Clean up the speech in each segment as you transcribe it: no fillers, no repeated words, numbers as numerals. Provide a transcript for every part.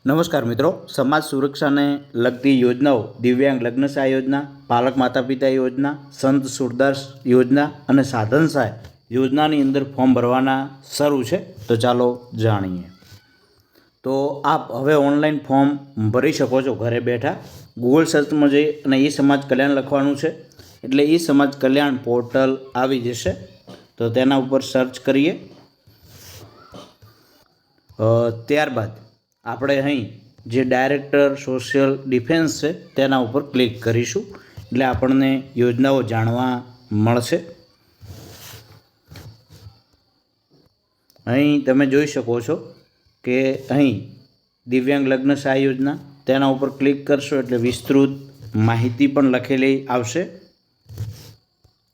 નમસ્કાર મિત્રો, સમાજ સુરક્ષાને લગતી યોજનાઓ દિવ્યાંગ લગ્ન સહાય યોજના, પાલક માતા પિતા યોજના, સંત સુરદાસ યોજના અને સાધન સહાય યોજનાની અંદર ફોર્મ ભરવાના શરૂ છે. તો ચાલો જાણીએ. તો આપ હવે ઓનલાઈન ફોર્મ ભરી શકો છો ઘરે બેઠા. ગૂગલ સર્ચમાં જઈ અને ઈ સમાજ કલ્યાણ લખવાનું છે એટલે ઈ સમાજ કલ્યાણ પોર્ટલ આવી જશે. તો તેના ઉપર સર્ચ કરીએ. ત્યારબાદ આપણે અહીં જે ડાયરેક્ટર સોશિયલ ડિફેન્સ છે તેના ઉપર ક્લિક કરીશું એટલે આપણને યોજનાઓ જાણવા મળશે. અહીં તમે જોઈ શકો છો કે અહીં દિવ્યાંગ લગ્ન સહાય યોજના તેના ઉપર ક્લિક કરશો એટલે વિસ્તૃત માહિતી પણ લખેલી આવશે.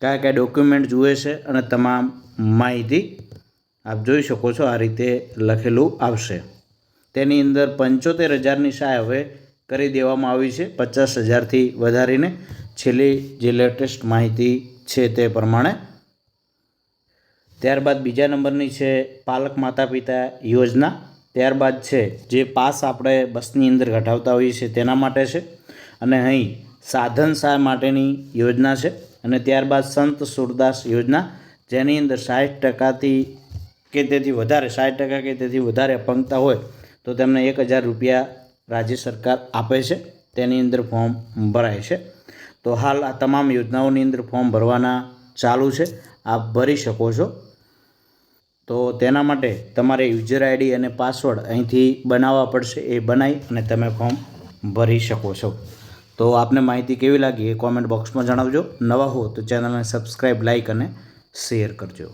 કયા કયા ડોક્યુમેન્ટ જુએ છે અને તમામ માહિતી આપ જોઈ શકો છો. આ રીતે લખેલું આવશે. તેની અંદર 75,000ની સહાય હવે કરી દેવામાં આવી છે, 50,000થી વધારીને. છેલ્લી જે લેટેસ્ટ માહિતી છે તે પ્રમાણે. ત્યારબાદ બીજા નંબરની છે પાલક માતા પિતા યોજના. ત્યારબાદ છે જે પાસ આપણે બસની અંદર કઢાવતા હોઈએ છીએ તેના માટે છે. અને અહીં સાધન સહાય માટેની યોજના છે. અને ત્યારબાદ સંત સુરદાસ યોજના, જેની અંદર 60% કે તેથી વધારે 60% કે તેથી વધારે અપંગતા હોય તો તેમને 1,000 રૂપિયા રાજ્ય સરકાર આપે છે. તેની અંદર ફોર્મ ભરાય છે. તો હાલ આ તમામ યોજનાઓની અંદર ફોર્મ ભરવાના ચાલુ છે. આપ ભરી શકો છો. તો તેના માટે તમારે યુઝર આઈડી અને પાસવર્ડ અહીંથી બનાવવા પડશે. એ બનાવી અને તમે ફોર્મ ભરી શકો છો. તો આપને માહિતી કેવી લાગી એ કોમેન્ટ બોક્સમાં જણાવજો. નવા હો તો ચેનલને સબસ્ક્રાઈબ, લાઈક અને શેર કરજો.